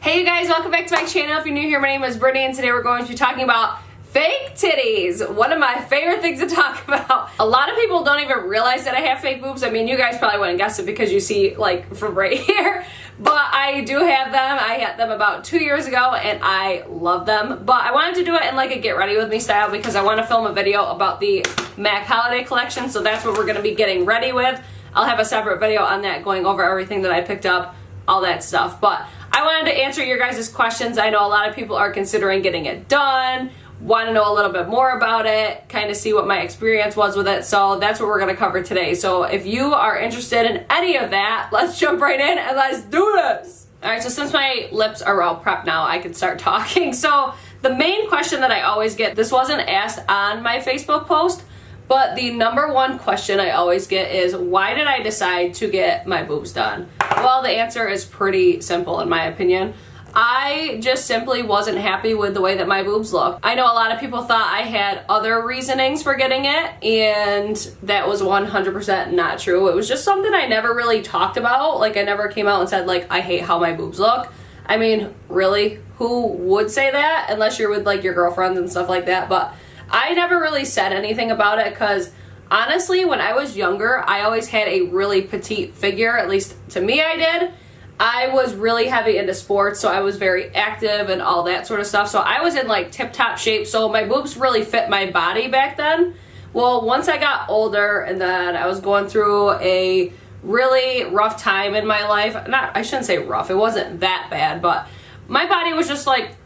Hey you guys, welcome back to my channel. If you're new here, my name is Brittany and today we're going to be talking about fake titties. One of my favorite things to talk about. A lot of people don't even realize that I have fake boobs. I mean, you guys probably wouldn't guess it because you see like from right here, but I do have them. I had them about 2 years ago and I love them, but I wanted to do it in like a get ready with me style because I want to film a video about the MAC holiday collection, so that's what we're going to be getting ready with. I'll have a separate video on that going over everything that I picked up, all that stuff, but I wanted to answer your guys' questions. I know a lot of people are considering getting it done, want to know a little bit more about it, kind of see what my experience was with it, so that's what we're going to cover today. So if you are interested in any of that, let's jump right in and let's do this! Alright, so since my lips are all prepped now, I can start talking. So the main question that I always get, this wasn't asked on my Facebook post, but the number one question I always get is, why did I decide to get my boobs done? Well, the answer is pretty simple in my opinion. I just simply wasn't happy with the way that my boobs looked. I know a lot of people thought I had other reasonings for getting it, and that was 100% not true. It was just something I never really talked about. Like, I never came out and said, like, I hate how my boobs look. I mean, really? Who would say that? Unless you're with, like, your girlfriends and stuff like that. But I never really said anything about it because, honestly, when I was younger, I always had a really petite figure. At least to me, I did. I was really heavy into sports, so I was very active and all that sort of stuff. So I was in like tip-top shape, so my boobs really fit my body back then. Well, once I got older and then I was going through a really rough time in my life. I shouldn't say rough, it wasn't that bad, but my body was just like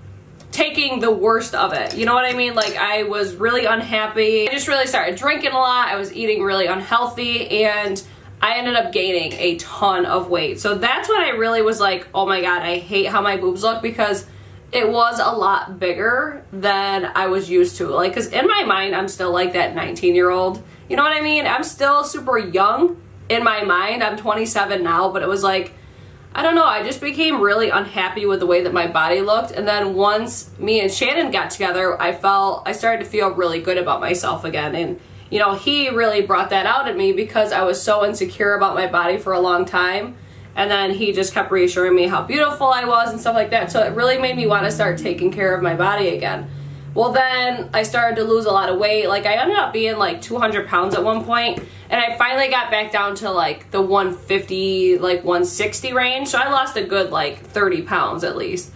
taking the worst of it. You know what I mean? Like, I was really unhappy. I just really started drinking a lot. I was eating really unhealthy and I ended up gaining a ton of weight. So that's when I really was like, oh my god, I hate how my boobs look, because it was a lot bigger than I was used to. Like, because in my mind, I'm still like that 19-year-old. You know what I mean? I'm still super young in my mind. I'm 27 now, but it was like, I don't know, I just became really unhappy with the way that my body looked. And then once me and Shannon got together, I started to feel really good about myself again. And you know, he really brought that out in me because I was so insecure about my body for a long time. And then he just kept reassuring me how beautiful I was and stuff like that. So it really made me want to start taking care of my body again. Well, then I started to lose a lot of weight. Like, I ended up being like 200 pounds at one point, and I finally got back down to like the 150, like 160 range. So I lost a good like 30 pounds at least.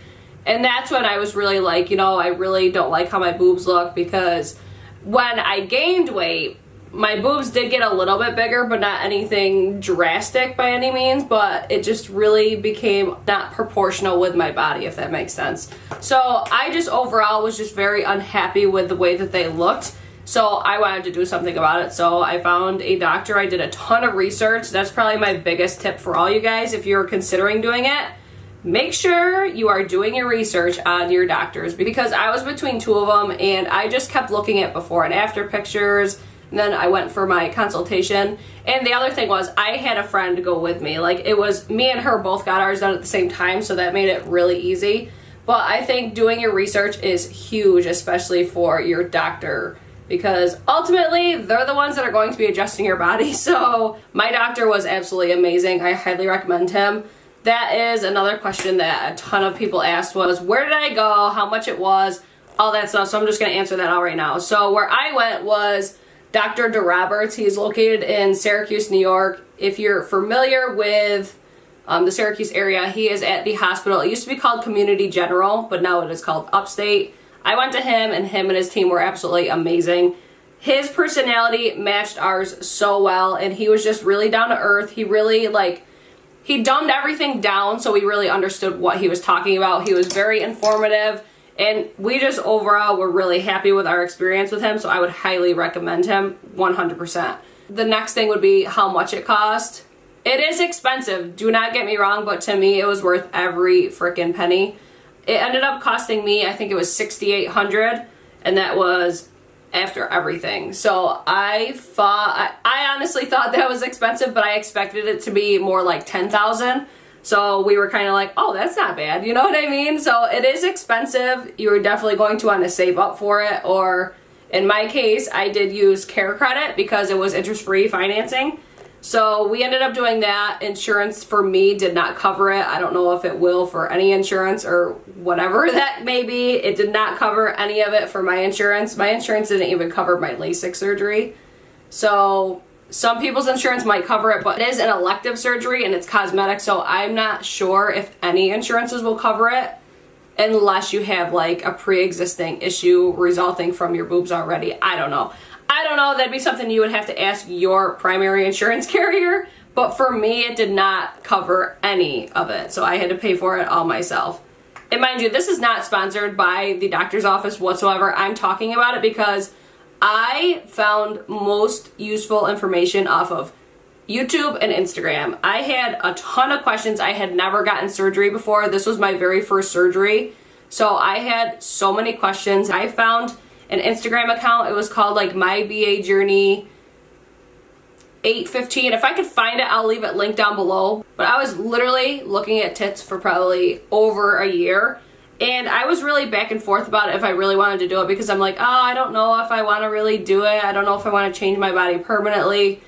And that's when I was really like, you know, I really don't like how my boobs look, because when I gained weight, my boobs did get a little bit bigger, but not anything drastic by any means, but it just really became not proportional with my body, if that makes sense. So I just overall was just very unhappy with the way that they looked. So I wanted to do something about it. So I found a doctor. I did a ton of research. That's probably my biggest tip for all you guys if you're considering doing it. Make sure you are doing your research on your doctors, because I was between two of them and I just kept looking at before and after pictures, and then I went for my consultation. And the other thing was, I had a friend go with me. Like, it was me and her both got ours done at the same time, so that made it really easy. But I think doing your research is huge, especially for your doctor, because ultimately they're the ones that are going to be adjusting your body. So my doctor was absolutely amazing. I highly recommend him. That is another question that a ton of people asked, was where did I go, how much it was, all that stuff. So I'm just going to answer that all right now. So where I went was Dr. DeRoberts. He's located in Syracuse, New York. If you're familiar with the Syracuse area, he is at the hospital. It used to be called Community General, but now it is called Upstate. I went to him and his team were absolutely amazing. His personality matched ours so well, and he was just really down to earth. He really he dumbed everything down so we really understood what he was talking about. He was very informative, and we just overall were really happy with our experience with him, so I would highly recommend him 100%. The next thing would be how much it cost. It is expensive, do not get me wrong, but to me it was worth every freaking penny. It ended up costing me, I think it was $6,800, and that was after everything. So I honestly thought that was expensive, but I expected it to be more like $10,000. So we were kind of like, oh, that's not bad. You know what I mean? So it is expensive. You're definitely going to want to save up for it. Or in my case, I did use Care Credit because it was interest-free financing. So we ended up doing that. Insurance for me did not cover it. I don't know if it will for any insurance or whatever that may be. It did not cover any of it for my insurance. My insurance didn't even cover my LASIK surgery. So some people's insurance might cover it, but it is an elective surgery and it's cosmetic, so I'm not sure if any insurances will cover it unless you have like a pre-existing issue resulting from your boobs already. I don't know. That'd be something you would have to ask your primary insurance carrier, but for me it did not cover any of it, so I had to pay for it all myself. And mind you, this is not sponsored by the doctor's office whatsoever. I'm talking about it because I found most useful information off of YouTube and Instagram. I had a ton of questions. I had never gotten surgery before. This was my very first surgery, so I had so many questions. I found an Instagram account. It was called like My BA Journey 815. If I could find it, I'll leave it linked down below. But I was literally looking at tits for probably over a year, and I was really back and forth about it if I really wanted to do it, because I'm like, oh, I don't know if I want to really do it. I don't know if I want to change my body permanently.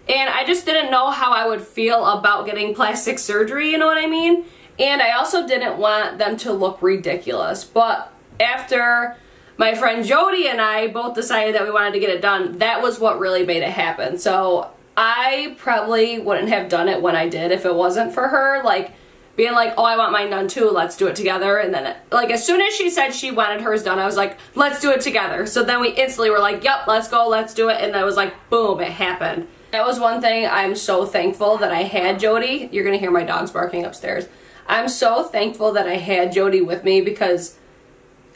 And I just didn't know how I would feel about getting plastic surgery, you know what I mean? And I also didn't want them to look ridiculous. But after my friend Jody and I both decided that we wanted to get it done, that was what really made it happen. So I probably wouldn't have done it when I did if it wasn't for her, like being like, oh, I want mine done too, let's do it together. And then like as soon as she said she wanted hers done, I was like, let's do it together. So then we instantly were like, yep, let's go, let's do it. And that was like, boom, it happened. That was one thing I'm so thankful that I had Jody. You're gonna hear my dogs barking upstairs. I'm so thankful that I had Jody with me, because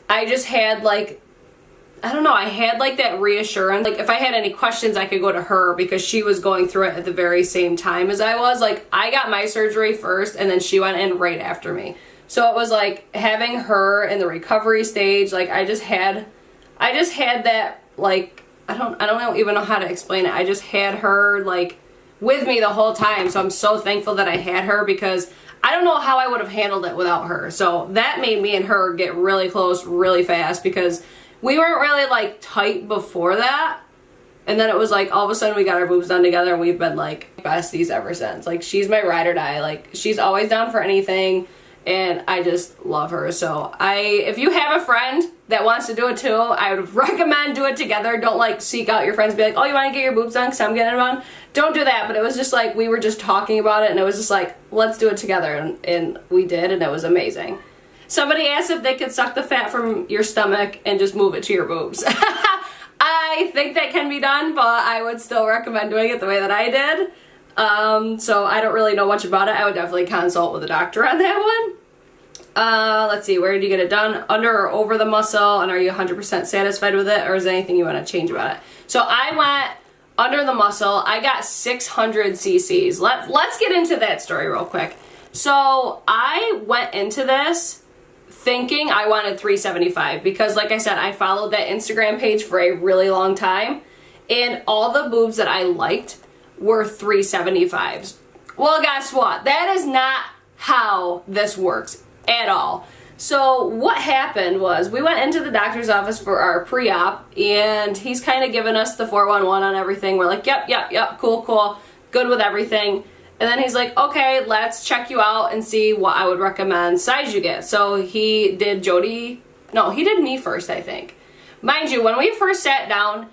I just had like, I don't know, I had like that reassurance. Like if I had any questions, I could go to her because she was going through it at the very same time as I was. Like I got my surgery first and then she went in right after me. So it was like having her in the recovery stage. Like I just had that, like, I don't even know how to explain it. I just had her like with me the whole time. So I'm so thankful that I had her, because I don't know how I would have handled it without her. So that made me and her get really close really fast, because we weren't really like tight before that. And then it was like all of a sudden we got our boobs done together and we've been like besties ever since. Like she's my ride or die. Like she's always down for anything and I just love her. So if you have a friend that wants to do it too, I would recommend do it together. Don't like seek out your friends and be like, oh, you want to get your boobs done because I'm getting it done? Don't do that. But it was just like we were just talking about it and it was just like, let's do it together. And we did, and it was amazing. Somebody asked if they could suck the fat from your stomach and just move it to your boobs. I think that can be done, but I would still recommend doing it the way that I did. So I don't really know much about it. I would definitely consult with a doctor on that one. Let's see, where did you get it done? Under or over the muscle, and are you 100% satisfied with it, or is there anything you want to change about it? So I went under the muscle. I got 600 cc's. Let's get into that story real quick. So I went into this thinking I wanted 375 because, like I said, I followed that Instagram page for a really long time, and all the boobs that I liked were 375s. Well, guess what? That is not how this works at all. So what happened was we went into the doctor's office for our pre-op, and he's kind of giving us the 411 on everything. We're like, yep, cool, good with everything. And then he's like, okay, let's check you out and see what I would recommend size you get. So he did he did me first, I think. Mind you, when we first sat down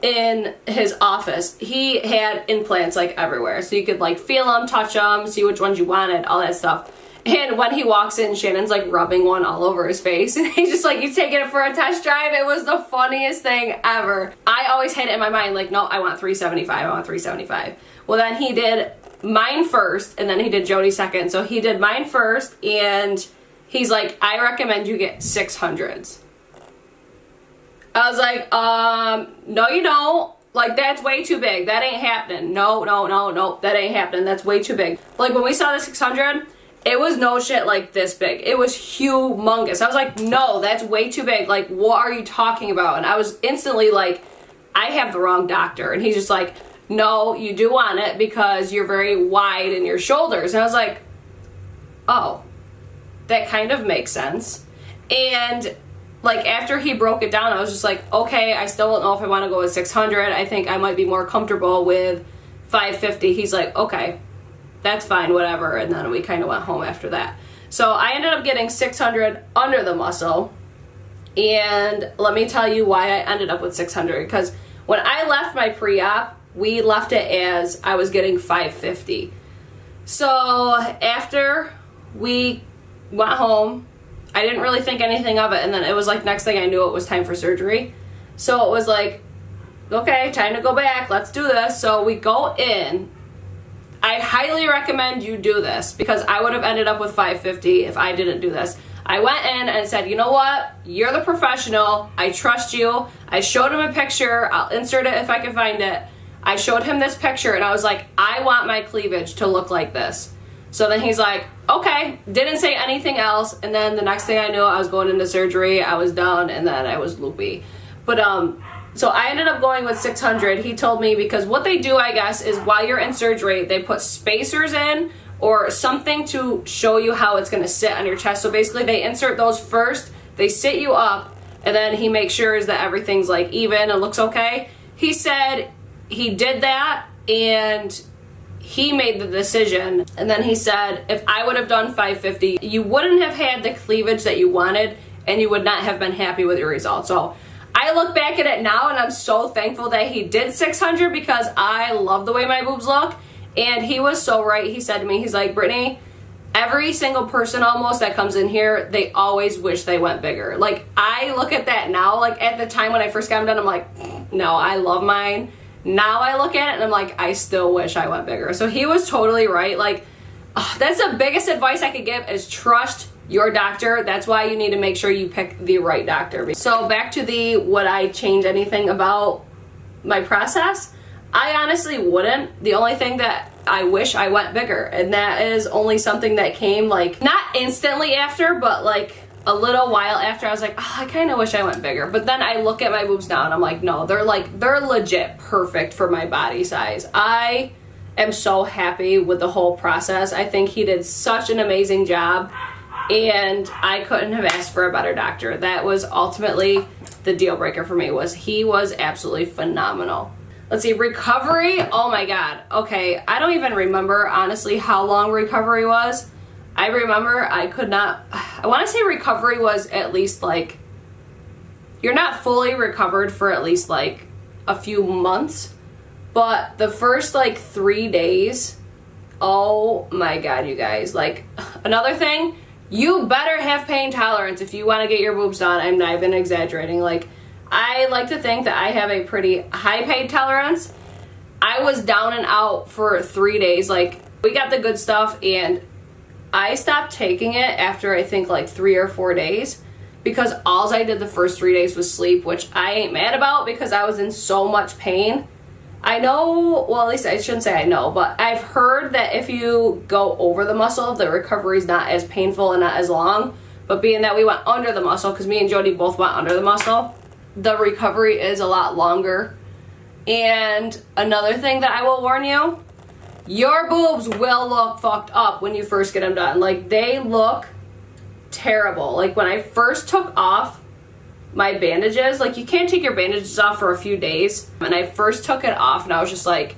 in his office, he had implants like everywhere. So you could like feel them, touch them, see which ones you wanted, all that stuff. And when he walks in, Shannon's like rubbing one all over his face. And he's just like, he's taking it for a test drive. It was the funniest thing ever. I always had it in my mind like, no, I want 375. Well, then he did mine first, and then he did Jody second. So he did mine first, and he's like, I recommend you get 600s. I was like, no you don't. Like, that's way too big. That ain't happening. No, that ain't happening. That's way too big. Like, when we saw the 600, it was no shit like this big. It was humongous. I was like, no, that's way too big. Like, what are you talking about? And I was instantly like, I have the wrong doctor. And he's just like, no, you do want it because you're very wide in your shoulders. And I was like, oh, that kind of makes sense. And like after he broke it down, I was just like, okay, I still don't know if I want to go with 600. I think I might be more comfortable with 550. He's like, okay, that's fine, whatever. And then we kind of went home after that. So I ended up getting 600 under the muscle. And let me tell you why I ended up with 600. Because when I left my pre-op, we left it as I was getting 550. So after we went home, I didn't really think anything of it. And then it was like next thing I knew, it was time for surgery. So it was like, okay, time to go back. Let's do this. So we go in. I highly recommend you do this because I would have ended up with 550 if I didn't do this. I went in and said, you know what? You're the professional. I trust you. I showed him a picture. I'll insert it if I can find it. I showed him this picture and I was like, I want my cleavage to look like this. So then he's like, okay, didn't say anything else. And then the next thing I knew, I was going into surgery. I was done and then I was loopy. But so I ended up going with 600. He told me because what they do, I guess, is while you're in surgery, they put spacers in or something to show you how it's going to sit on your chest. So basically they insert those first, they sit you up, and then he makes sure that everything's like even and looks okay. He said he did that and he made the decision. And then he said, if I would have done 550, you wouldn't have had the cleavage that you wanted and you would not have been happy with your results. So I look back at it now and I'm so thankful that he did 600 because I love the way my boobs look. And he was so right. He said to me, he's like, Brittany, every single person almost that comes in here, they always wish they went bigger. Like, I look at that now. Like, at the time when I first got them done, I'm like, no, I love mine. Now I look at it and I'm like, I still wish I went bigger. So he was totally right. Like, that's the biggest advice I could give is trust your doctor. That's why you need to make sure you pick the right doctor. So back to the would I change anything about my process? I honestly wouldn't. The only thing that I wish I went bigger, and that is only something that came like not instantly after, but like a little while after. I was like, oh, I kind of wish I went bigger. But then I look at my boobs now and I'm like, no, they're legit perfect for my body size. I am so happy with the whole process. I think he did such an amazing job and I couldn't have asked for a better doctor. That was ultimately the deal breaker for me, was he was absolutely phenomenal. Let's see, recovery, oh my God. Okay, I don't even remember honestly how long recovery was. I remember I want to say recovery was at least like, you're not fully recovered for at least like a few months, but the first like 3 days, oh my God, you guys. Like, another thing, you better have pain tolerance if you want to get your boobs done. I'm not even exaggerating. Like, I like to think that I have a pretty high pain tolerance. I was down and out for 3 days. Like, we got the good stuff and I stopped taking it after I think like 3 or 4 days because all I did the first 3 days was sleep, which I ain't mad about because I was in so much pain. I know, well, at least I shouldn't say I know, but I've heard that if you go over the muscle, the recovery is not as painful and not as long. But being that we went under the muscle, because me and Jody both went under the muscle, the recovery is a lot longer. And another thing that I will warn you, your boobs will look fucked up when you first get them done. Like, they look terrible. Like, when I first took off my bandages, like, you can't take your bandages off for a few days. And I first took it off and I was just like,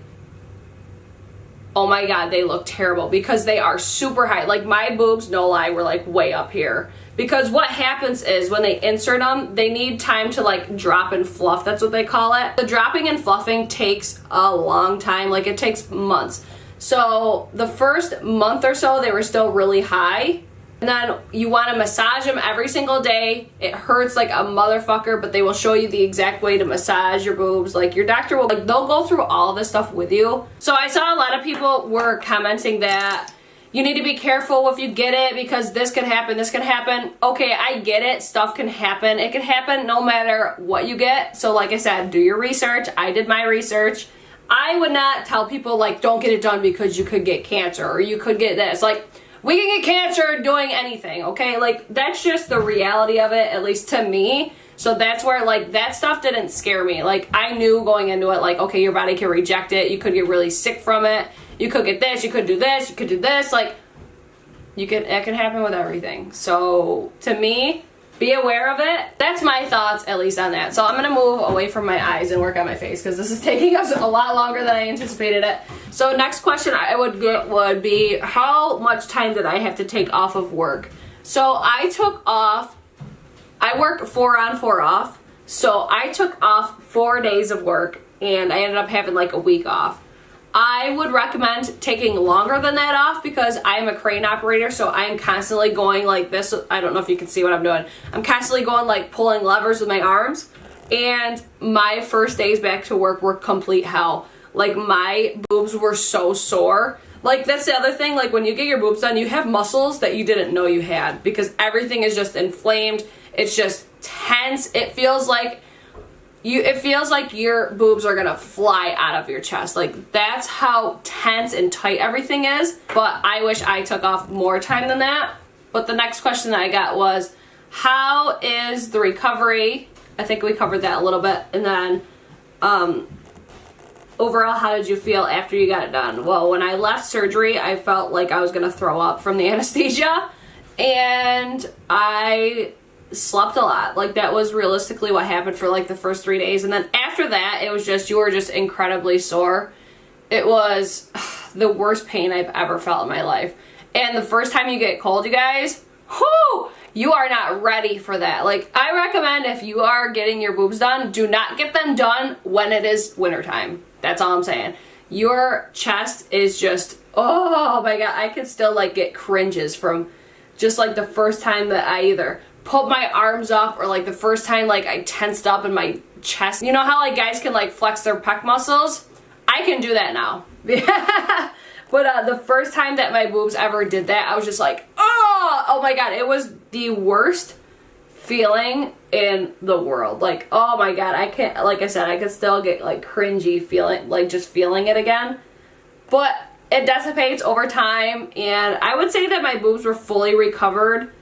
oh my God, they look terrible because they are super high. Like, my boobs, no lie, were like way up here. Because what happens is when they insert them, they need time to like drop and fluff. That's what they call it. The dropping and fluffing takes a long time. Like, it takes months. So the first month or so, they were still really high. And then you want to massage them every single day. It hurts like a motherfucker, but they will show you the exact way to massage your boobs. Like, your doctor will, like, they'll go through all this stuff with you. So I saw a lot of people were commenting that you need to be careful if you get it because this can happen, this can happen. Okay, I get it. Stuff can happen. It can happen no matter what you get. So like I said, do your research. I did my research. I would not tell people, like, don't get it done because you could get cancer or you could get this. Like, we can get cancer doing anything, okay? Like, that's just the reality of it, at least to me. So that's where, like, that stuff didn't scare me. Like, I knew going into it, like, okay, your body can reject it. You could get really sick from it. You could get this. You could do this. You could do this. Like, it can happen with everything. So to me, be aware of it. That's my thoughts, at least on that. So I'm gonna move away from my eyes and work on my face because this is taking us a lot longer than I anticipated it. So next question I would get would be, how much time did I have to take off of work? So I took off, I work 4 on 4 off. So I took off 4 days of work and I ended up having like a week off. I would recommend taking longer than that off because I'm a crane operator, so I'm constantly going like this. I don't know if you can see what I'm doing. I'm constantly going like pulling levers with my arms, and my first days back to work were complete hell. Like my boobs were so sore. Like that's the other thing, like when you get your boobs done, you have muscles that you didn't know you had because everything is just inflamed. It's just tense. It feels like your boobs are gonna fly out of your chest. Like that's how tense and tight everything is. But I wish I took off more time than that. But the next question that I got was, how is the recovery? I think we covered that a little bit. And then overall, how did you feel after you got it done? Well, when I left surgery, I felt like I was gonna throw up from the anesthesia, and I slept a lot. Like that was realistically what happened for like the first 3 days, and then after that it was just, you were just incredibly sore. It was the worst pain I've ever felt in my life. And the first time you get cold, you guys, whoo, you are not ready for that. Like I recommend, if you are getting your boobs done, do not get them done when it is wintertime. That's all I'm saying. Your chest is just, oh my god, I could still like get cringes from just like the first time that I either put my arms up or like the first time like I tensed up in my chest. You know how like guys can like flex their pec muscles? I can do that now. But the first time that my boobs ever did that, I was just like, oh my god, it was the worst feeling in the world. Like, oh my god, I can't, like I said, I could still get like cringy feeling, like just feeling it again. But it dissipates over time, and I would say that my boobs were fully recovered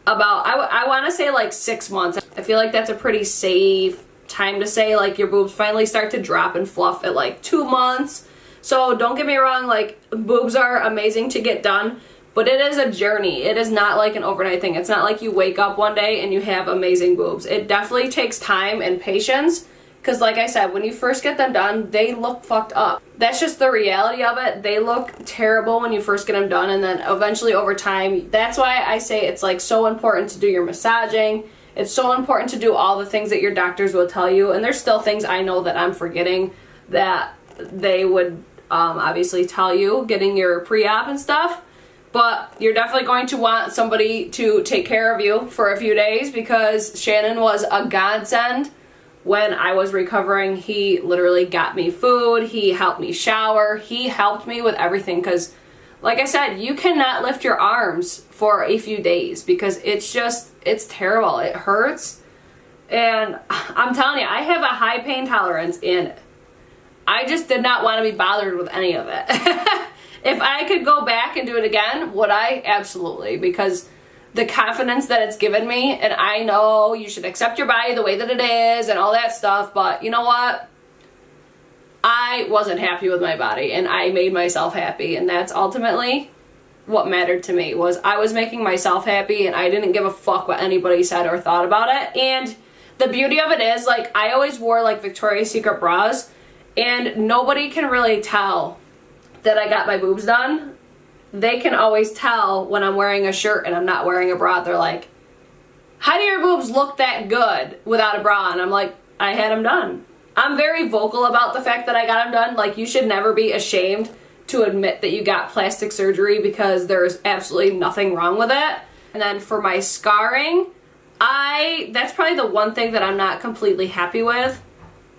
about, I want to say like 6 months. I feel like that's a pretty safe time to say like your boobs finally start to drop and fluff at like 2 months. So don't get me wrong, like boobs are amazing to get done, but it is a journey. It is not like an overnight thing. It's not like you wake up one day and you have amazing boobs. It definitely takes time and patience, because like I said, when you first get them done, they look fucked up. That's just the reality of it. They look terrible when you first get them done, and then eventually over time, that's why I say it's like so important to do your massaging. It's so important to do all the things that your doctors will tell you, and there's still things I know that I'm forgetting that they would obviously tell you, getting your pre-op and stuff. But you're definitely going to want somebody to take care of you for a few days, because Shannon was a godsend. When I was recovering, he literally got me food, he helped me shower, he helped me with everything, because like I said, you cannot lift your arms for a few days because it's terrible. It hurts, and I'm telling you, I have a high pain tolerance, and I just did not want to be bothered with any of it. If I could go back and do it again, would I? Absolutely, because the confidence that it's given me, and I know you should accept your body the way that it is and all that stuff, but you know what? I wasn't happy with my body, and I made myself happy, and that's ultimately what mattered to me. Was I was making myself happy, and I didn't give a fuck what anybody said or thought about it. And the beauty of it is, like, I always wore like Victoria's Secret bras, and nobody can really tell that I got my boobs done. They can always tell when I'm wearing a shirt and I'm not wearing a bra. They're like, how do your boobs look that good without a bra? And I'm like, I had them done. I'm very vocal about the fact that I got them done. Like, you should never be ashamed to admit that you got plastic surgery, because there's absolutely nothing wrong with it. And then for my scarring, that's probably the one thing that I'm not completely happy with,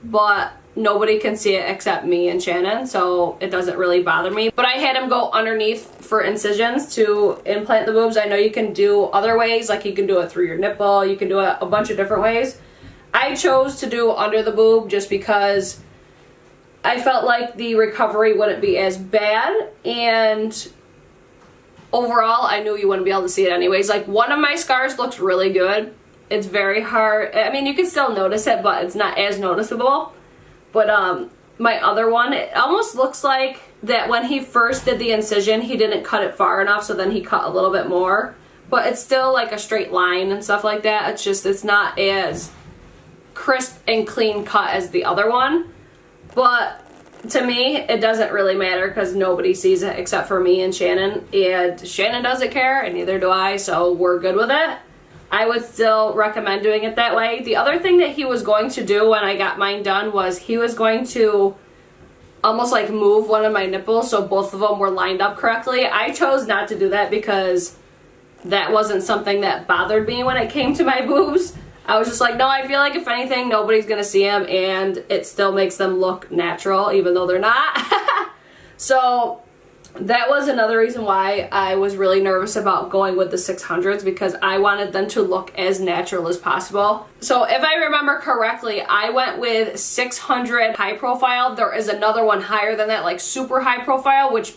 but nobody can see it except me and Shannon, so it doesn't really bother me. But I had him go underneath for incisions to implant the boobs. I know you can do other ways, like you can do it through your nipple, you can do it a bunch of different ways. I chose to do under the boob just because I felt like the recovery wouldn't be as bad, and overall I knew you wouldn't be able to see it anyways. Like, one of my scars looks really good. It's very hard. I mean, you can still notice it, but it's not as noticeable. But my other one, it almost looks like that when he first did the incision, he didn't cut it far enough, so then he cut a little bit more. but it's still like a straight line and stuff like that. It's just, it's not as crisp and clean cut as the other one. But to me, it doesn't really matter because nobody sees it except for me and Shannon. And Shannon doesn't care, and neither do I, so we're good with it. I would still recommend doing it that way. The other thing that he was going to do when I got mine done was he was going to almost like move one of my nipples so both of them were lined up correctly. I chose not to do that because that wasn't something that bothered me when it came to my boobs. I was just like, no, I feel like if anything, nobody's gonna see them, and it still makes them look natural even though they're not. So that was another reason why I was really nervous about going with the 600s, because I wanted them to look as natural as possible. So if I remember correctly, I went with 600 high profile. There is another one higher than that, like super high profile, which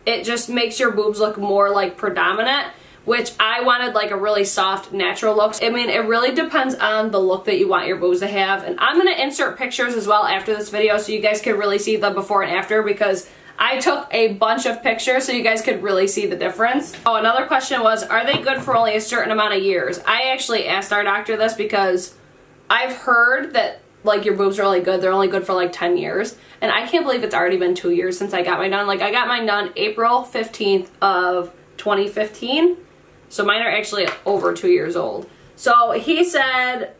it just makes your boobs look more like predominant, which I wanted like a really soft, natural look. I mean, it really depends on the look that you want your boobs to have. And I'm gonna insert pictures as well after this video so you guys can really see the before and after, because I took a bunch of pictures so you guys could really see the difference. Oh, another question was, are they good for only a certain amount of years? I actually asked our doctor this because I've heard that like your boobs are only good, they're only good for like 10 years. And I can't believe it's already been 2 years since I got mine done. Like I got mine done April 15th of 2015. So mine are actually over 2 years old. So he said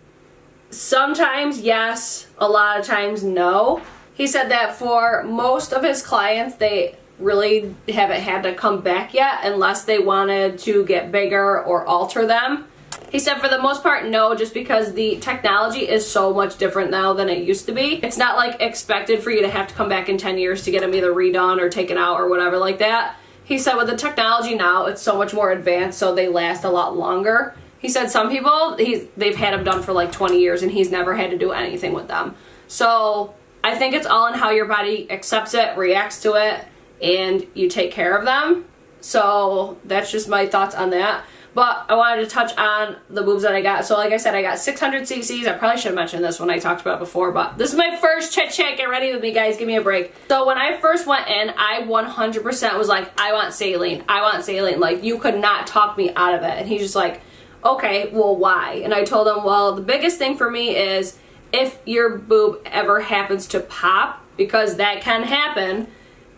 sometimes yes, a lot of times no. He said that for most of his clients, they really haven't had to come back yet unless they wanted to get bigger or alter them. He said for the most part, no, just because the technology is so much different now than it used to be. It's not like expected for you to have to come back in 10 years to get them either redone or taken out or whatever like that. He said with the technology now, it's so much more advanced, so they last a lot longer. He said some people, they've had them done for like 20 years and he's never had to do anything with them. So I think it's all in how your body accepts it, reacts to it, and you take care of them. So that's just my thoughts on that. But I wanted to touch on the boobs that I got. So like I said, I got 600 cc's. I probably should have mentioned this when I talked about it before, but this is my first chit chat. Get ready with me, guys. Give me a break. So when I first went in, I 100% was like, I want saline. I want saline. Like, you could not talk me out of it. And he's just like, okay, well, why? And I told him, well, the biggest thing for me is if your boob ever happens to pop, because that can happen,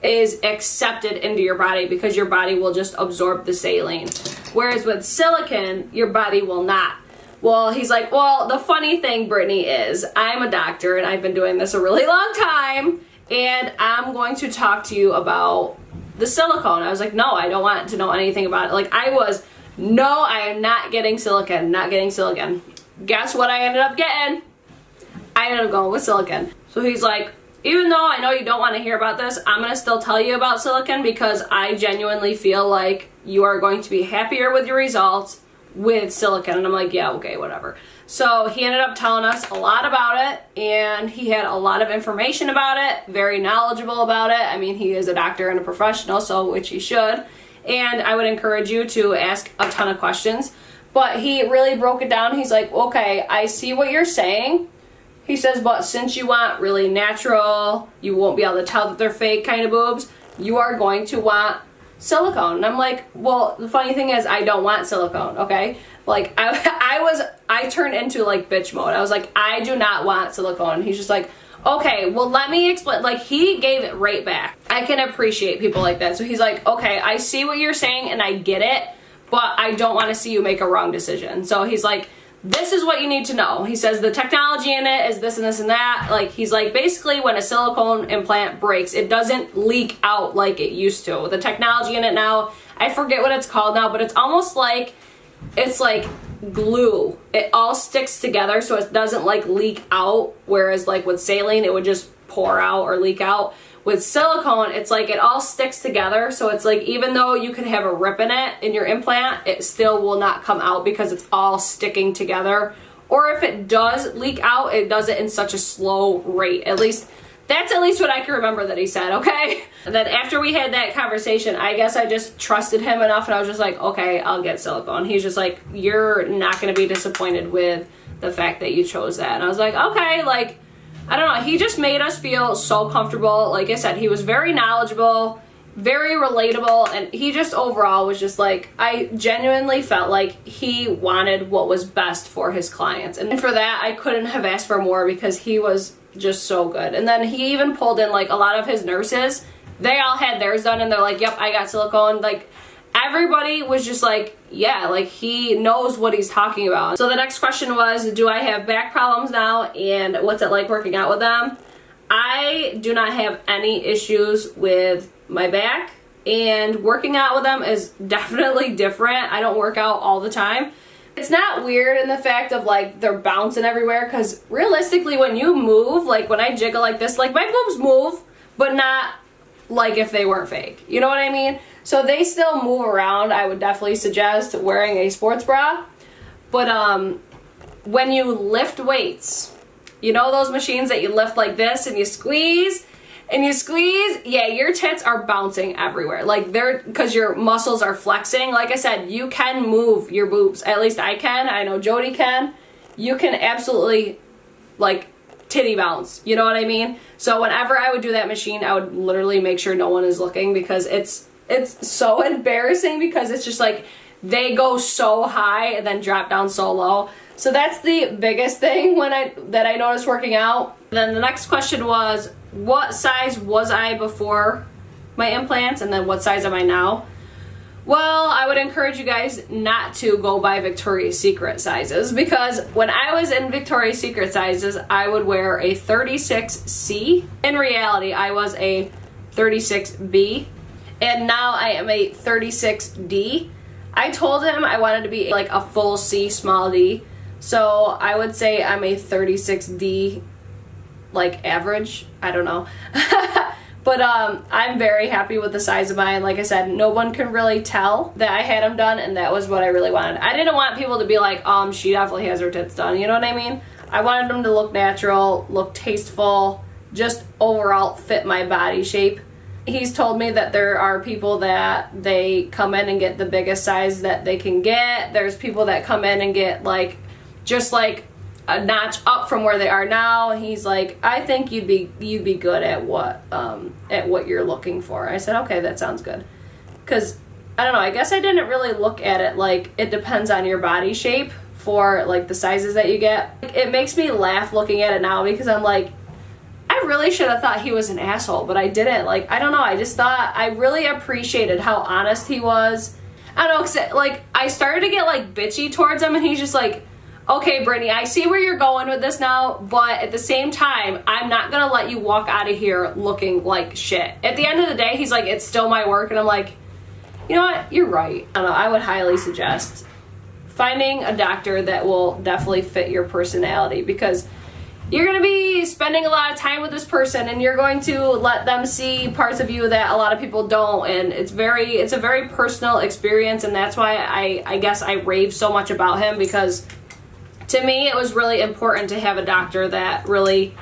is accepted into your body because your body will just absorb the saline. Whereas with silicone, your body will not. Well, he's like, well, the funny thing, Brittany, is I'm a doctor and I've been doing this a really long time, and I'm going to talk to you about the silicone. I was like, no, I don't want to know anything about it. Like I was, no, I am not getting silicone, not getting silicone. Guess what I ended up getting? I ended up going with silicone. So he's like, even though I know you don't want to hear about this, I'm going to still tell you about silicone because I genuinely feel like you are going to be happier with your results with silicone. And I'm like, yeah, okay, whatever. So he ended up telling us a lot about it, and he had a lot of information about it, very knowledgeable about it. I mean, he is a doctor and a professional, so which he should. And I would encourage you to ask a ton of questions. But he really broke it down. He's like, okay, I see what you're saying. He says, but since you want really natural, you won't be able to tell that they're fake kind of boobs, you are going to want silicone. And I'm like, well, the funny thing is I don't want silicone, okay? Like I turned into like bitch mode. I was like, I do not want silicone. And he's just like, okay, well, let me explain. Like, he gave it right back. I can appreciate people like that. So he's like, okay, I see what you're saying and I get it, but I don't want to see you make a wrong decision. So he's like, this is what you need to know. He says the technology in it is this and this and that. Like, he's like, basically when a silicone implant breaks, it doesn't leak out like it used to. The technology in it now, I forget what it's called now, but it's almost like, it's like glue. It all sticks together so it doesn't like leak out, whereas like with saline, it would just pour out or leak out. With silicone, it's like it all sticks together, so it's like even though you could have a rip in it in your implant, it still will not come out because it's all sticking together. Or if it does leak out, it does it in such a slow rate. At least, that's at least what I can remember that he said, okay? And then after we had that conversation, I guess I just trusted him enough and I was just like, okay, I'll get silicone. He's just like, you're not gonna be disappointed with the fact that you chose that. And I was like, okay, like, I don't know, he just made us feel so comfortable. Like I said, he was very knowledgeable, very relatable, and he just overall was just like, I genuinely felt like he wanted what was best for his clients. And for that, I couldn't have asked for more because he was just so good. And then he even pulled in like a lot of his nurses. They all had theirs done and they're like, yep, I got silicone. Like everybody was just like, yeah, like he knows what he's talking about. So the next question was, do I have back problems now and what's it like working out with them? I do not have any issues with my back, and working out with them is definitely different. I don't work out all the time. It's not weird in the fact of like they're bouncing everywhere, because realistically when you move, like when I jiggle like this, like my boobs move, but not like if they weren't fake. You know what I mean? So they still move around. I would definitely suggest wearing a sports bra. But when you lift weights, you know those machines that you lift like this and you squeeze and you squeeze? Yeah, your tits are bouncing everywhere. Like they're, because your muscles are flexing. Like I said, you can move your boobs. At least I can. I know Jody can. You can absolutely like titty bounce. You know what I mean? So whenever I would do that machine, I would literally make sure no one is looking, because it's so embarrassing, because it's just like they go so high and then drop down so low. So that's the biggest thing that I noticed working out. Then the next question was, what size was I before my implants, and then what size am I now? Well, I would encourage you guys not to go by Victoria's Secret sizes, because when I was in Victoria's Secret sizes, I would wear a 36C. In reality, I was a 36B, and now I am a 36D. I told him I wanted to be like a full C, small d. So I would say I'm a 36D, like average. I don't know. But I'm very happy with the size of mine. Like I said, no one can really tell that I had them done, and that was what I really wanted. I didn't want people to be like, she definitely has her tits done. You know what I mean? I wanted them to look natural, look tasteful, just overall fit my body shape. He's told me that there are people that they come in and get the biggest size that they can get. There's people that come in and get like just like a notch up from where they are now. He's like, I think you'd be good at what you're looking for. I said, okay, that sounds good. Because I don't know, I guess I didn't really look at it like it depends on your body shape for like the sizes that you get. It makes me laugh looking at it now, because I'm like, I really should have thought he was an asshole, but I didn't. Like, I don't know, I just thought I really appreciated how honest he was. I don't know, 'cause like I started to get like bitchy towards him, and he's just like, okay, Brittany, I see where you're going with this now, but at the same time, I'm not gonna let you walk out of here looking like shit. At the end of the day, he's like, it's still my work, and I'm like, you know what, you're right. I don't know, I would highly suggest finding a doctor that will definitely fit your personality, because you're gonna be spending a lot of time with this person, and you're going to let them see parts of you that a lot of people don't, and it's a very personal experience, and that's why I guess I rave so much about him, because to me, it was really important to have a doctor that really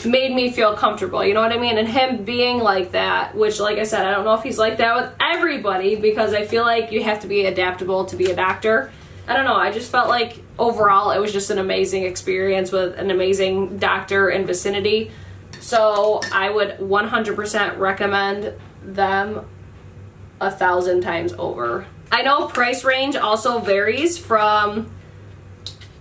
made me feel comfortable, you know what I mean? And him being like that, which like I said, I don't know if he's like that with everybody, because I feel like you have to be adaptable to be a doctor. I don't know, I just felt like overall it was just an amazing experience with an amazing doctor and vicinity. So I would 100% recommend them 1,000 times over. I know price range also varies from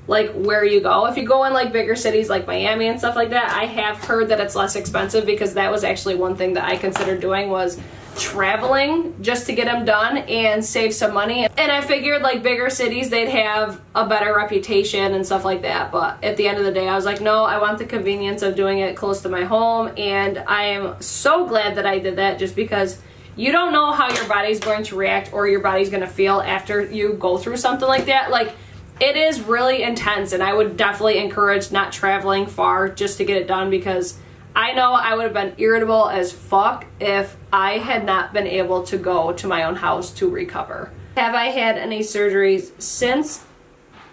like where you go. If you go in like bigger cities like Miami and stuff like that, I have heard that it's less expensive, because that was actually one thing that I considered doing, was traveling just to get them done and save some money. And I figured like bigger cities, they'd have a better reputation and stuff like that. But at the end of the day, I was like, no, I want the convenience of doing it close to my home. And I am so glad that I did that, just because you don't know how your body's going to react or your body's going to feel after you go through something like that. Like, it is really intense, and I would definitely encourage not traveling far just to get it done, because I know I would have been irritable as fuck if I had not been able to go to my own house to recover. Have I had any surgeries since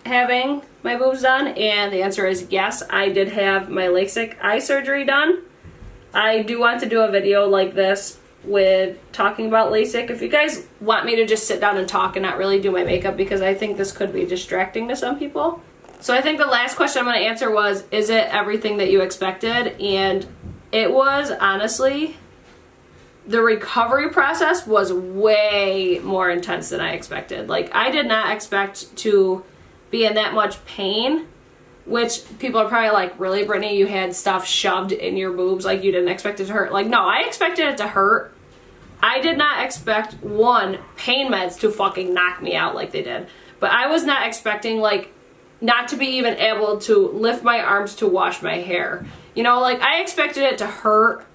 having my boobs done? And the answer is yes, I did have my LASIK eye surgery done. I do want to do a video like this with talking about LASIK. If you guys want me to just sit down and talk and not really do my makeup, because I think this could be distracting to some people. So I think the last question I'm going to answer was, is it everything that you expected? And it was honestly the recovery process was way more intense than I expected. Like, I did not expect to be in that much pain, which people are probably like, really, Brittany, you had stuff shoved in your boobs, like you didn't expect it to hurt. Like, no, I expected it to hurt. I did not expect, one, pain meds to fucking knock me out like they did. But I was not expecting, like, not to be even able to lift my arms to wash my hair. You know, like, I expected it to hurt,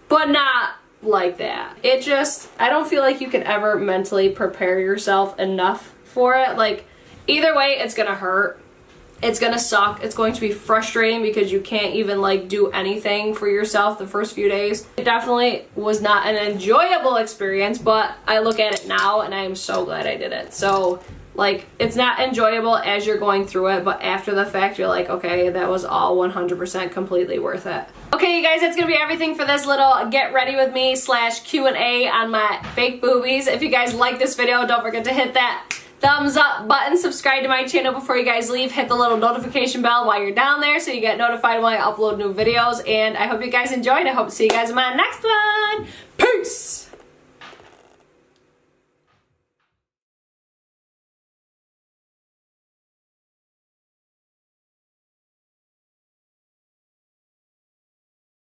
but not like that. It just, I don't feel like you can ever mentally prepare yourself enough for it. Like, either way, it's gonna hurt. It's gonna suck. It's going to be frustrating because you can't even like do anything for yourself the first few days. It definitely was not an enjoyable experience, but I look at it now and I am so glad I did it. So, like, it's not enjoyable as you're going through it, but after the fact, you're like, okay, that was all 100% completely worth it. Okay, you guys, that's gonna be everything for this little get ready with me / Q&A on my fake boobies. If you guys like this video, don't forget to hit that thumbs up button, subscribe to my channel before you guys leave, hit the little notification bell while you're down there so you get notified when I upload new videos, and I hope you guys enjoyed. I hope to see you guys in my next one. Peace!